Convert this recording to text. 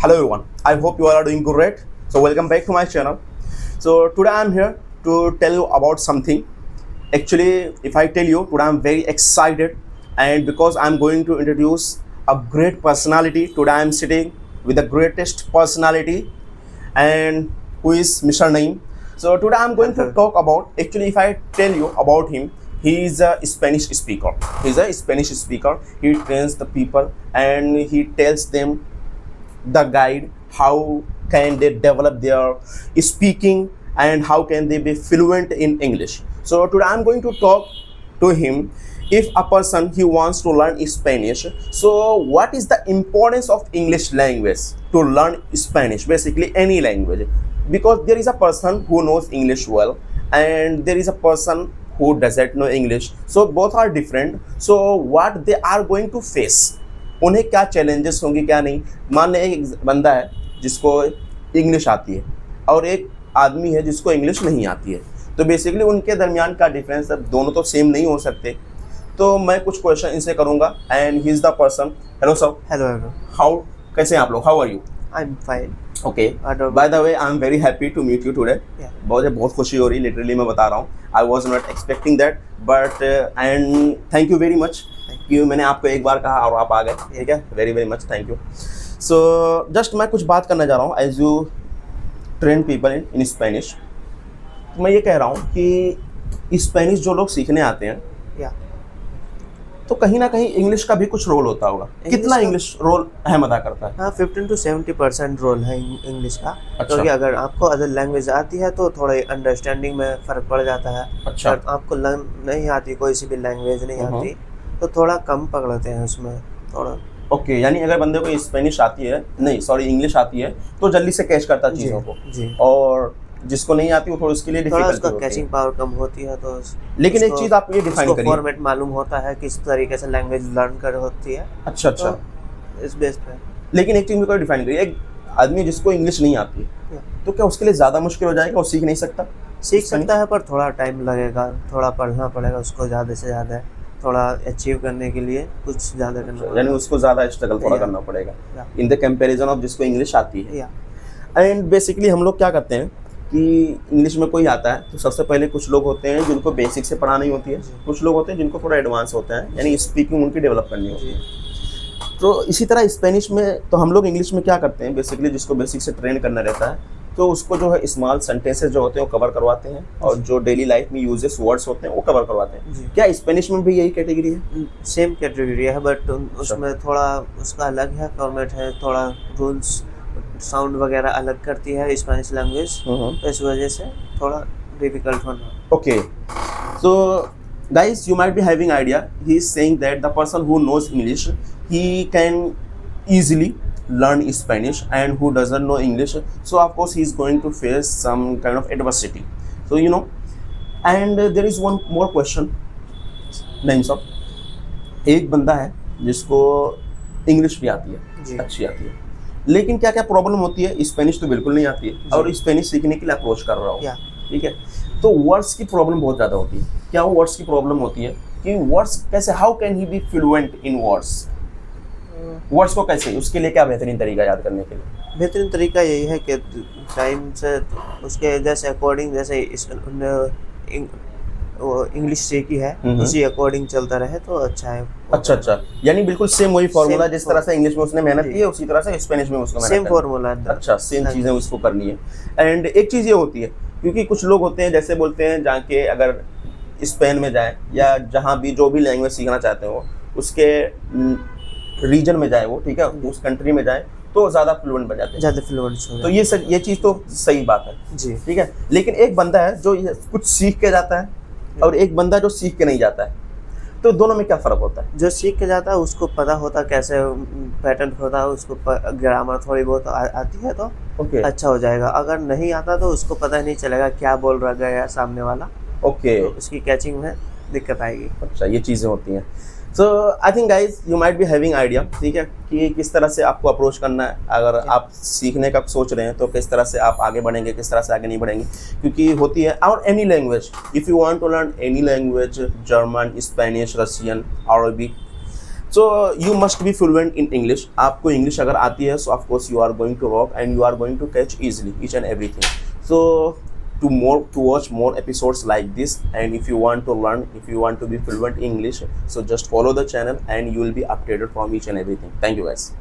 Hello everyone, I hope you all are doing great. So welcome back to my channel. So today I'm here to tell you about something. Actually, if I tell you, today I'm very excited, and because I'm going to introduce a great personality. Today I'm sitting with the greatest personality, and who is Mr. Naeem. So today I'm going to talk about, actually if I tell you about him, he is a Spanish speaker. He's a Spanish speaker. He trains the people and he tells them the guide how can they develop their speaking and how can they be fluent in English. So today I'm going to talk to him. If a person he wants to learn Spanish, so what is the importance of English language to learn Spanish, basically any language? Because there is a person who knows English well and there is a person who doesn't know English, so both are different. So what they are going to face, उन्हें क्या challenges होंगे क्या नहीं। मान लें एक बंदा है जिसको इंग्लिश आती है और एक आदमी है जिसको इंग्लिश नहीं आती है, तो बेसिकली उनके दरमियान का डिफरेंस, अब दोनों तो सेम नहीं हो सकते। तो मैं कुछ क्वेश्चन इनसे करूंगा and he is the person. Hello sir. Hello how, कैसे हैं आप लोग? How are you? I am fine. Okay, by the way I am very happy to meet you today. बहुत खुशी हो रही, लिटरली मैं बता रहा हूँ। I was not expecting that but and thank you very much कि मैंने आपको एक बार कहा और आप आ गए। ठीक है, very very much thank you. So just मैं कुछ बात करना चाह रहा हूँ as you train people in Spanish. मैं ये कह रहा हूँ कि स्पेनिश जो लोग सीखने आते हैं तो कहीं ना कहीं इंग्लिश का भी कुछ रोल होता होगा। कितना इंग्लिश रोल अहम अदा करता है? हाँ, 15 to 70% रोल है इंग्लिश का। अच्छा। क्योंकि अगर आपको अदर लैंग्वेज आती है तो थोड़े अंडरस्टैंडिंग में फ़र्क पड़ जाता है। अच्छा। और आपको नहीं आती, कोई सी भी लैंग्वेज नहीं आती, तो थोड़ा कम पकड़ते हैं उसमें थोड़ा। ओके, यानी अगर बंदे को स्पेनिश आती है, नहीं सॉरी इंग्लिश आती है, तो जल्दी से कैच करता चीज़ों को। जी। और जिसको नहीं आती वो थोड़ा उसके लिए थोड़ा डिफिकल्टी उसका होती है। कैचिंग पावर कम होती है तो लेकिन एक चीज़ आप ये डिफाइन करिए। फॉर्मेट मालूम होता है किस तरीके से लैंग्वेज लर्न कर होती है। अच्छा अच्छा। तो इस बेस पे। लेकिन एक चीज़ मेरे को डिफाइन करिए, एक आदमी जिसको इंग्लिश नहीं आती तो क्या उसके लिए ज़्यादा मुश्किल हो जाएगा? वो सीख नहीं सकता? सीख सकता है पर थोड़ा टाइम लगेगा, थोड़ा पढ़ना पड़ेगा उसको ज़्यादा से ज़्यादा, थोड़ा अचीव करने के लिए कुछ ज़्यादा करना पड़ेगा। यानी उसको ज़्यादा स्ट्रगल थोड़ा करना पड़ेगा इन द कंपैरिजन ऑफ जिसको इंग्लिश आती है। एंड बेसिकली हम लोग क्या करते हैं कि इंग्लिश में कोई आता है तो सबसे पहले कुछ लोग होते हैं जिनको बेसिक से पढ़ानी होती है, कुछ लोग होते हैं जिनको थोड़ा एडवांस होता है, यानी स्पीकिंग उनकी डेवलप करनी होती है। तो इसी तरह स्पेनिश में तो हम लोग इंग्लिश में क्या करते हैं, बेसिकली जिसको बेसिक से ट्रेन करना रहता है तो उसको जो है स्मॉल सेंटेंसेस जो होते हैं वो कवर करवाते हैं और जो डेली लाइफ में यूजेस वर्ड्स होते हैं वो कवर करवाते हैं। क्या स्पेनिश में भी यही कैटेगरी है? सेम कैटेगरी है बट उसमें थोड़ा उसका अलग है, फॉर्मेट है, थोड़ा रूल्स साउंड वगैरह अलग करती है स्पेनिश लैंग्वेज, इस वजह से थोड़ा डिफिकल्ट होना। Okay, so guys, you might be having idea. He is saying that the person who knows English, he can easily learn Spanish, and who doesn't know English, so of course he is going to face some kind of adversity. So you know, and there is one more question. नहीं सब, एक बंदा है जिसको English भी आती है, अच्छी आती है, लेकिन क्या क्या प्रॉब्लम होती है? स्पेनिश तो बिल्कुल नहीं आती है और स्पेनिश सीखने के लिए अप्रोच कर रहा हूँ, ठीक है, तो वर्ड्स की प्रॉब्लम बहुत ज़्यादा होती है। क्या वो वर्ड्स की प्रॉब्लम होती है कि वर्ड्स कैसे, how can he be fluent in words? Words को कैसे, उसके लिए क्या बेहतरीन तरीका याद करने के लिए? बेहतरीन तरीका यही है कि टाइम से उसके जैसे अकॉर्डिंग, जैसे इंग्लिश सीखी है उसी अकॉर्डिंग चलता रहे तो अच्छा है। अच्छा अच्छा, यानी बिल्कुल सेम वही फॉर्मूला जिस तरह से इंग्लिश में उसने मेहनत की है उसी तरह से स्पेनिश में उसको सेम फॉर्मूला। अच्छा, सेम चीज़ें उसको करनी है। एंड एक चीज़ ये होती है, क्योंकि कुछ लोग होते हैं जैसे बोलते हैं जाके अगर स्पेन में जाए या जहाँ भी जो भी लैंग्वेज सीखना चाहते हो उसके रीजन में जाए वो, ठीक है, उस कंट्री में जाए तो ज़्यादा फ्लुएंट बन जाते हैं, ज़्यादा फ्लुएंट हो। तो ये चीज़ तो सही बात है जी, ठीक है। लेकिन एक बंदा है जो कुछ सीख के जाता है और एक बंदा जो सीख के नहीं जाता है, तो दोनों में क्या फ़र्क होता है? जो सीख के जाता है उसको पता होता कैसे पैटर्न होता है, उसको ग्रामर थोड़ी बहुत आती है तो अच्छा हो जाएगा। अगर नहीं आता तो उसको पता ही नहीं चलेगा क्या बोल रहा गया सामने वाला। तो उसकी कैचिंग में दिक्कत आएगी। अच्छा, ये चीज़ें होती हैं। So I think guys you might be having idea, ठीक है, कि किस तरह से आपको अप्रोच करना है। अगर आप सीखने का सोच रहे हैं तो किस तरह से आप आगे बढ़ेंगे, किस तरह से आगे नहीं बढ़ेंगे, क्योंकि होती है और any language, if you want to learn any language, German, Spanish, Russian, Arabic, So you must be fluent in English. आपको English अगर आती है, so of course you are going to rock and you are going to catch easily each and everything. So to watch more episodes like this, and if you want to learn, if you want to be fluent in English, so just follow the channel and you will be updated from each and everything. Thank you guys.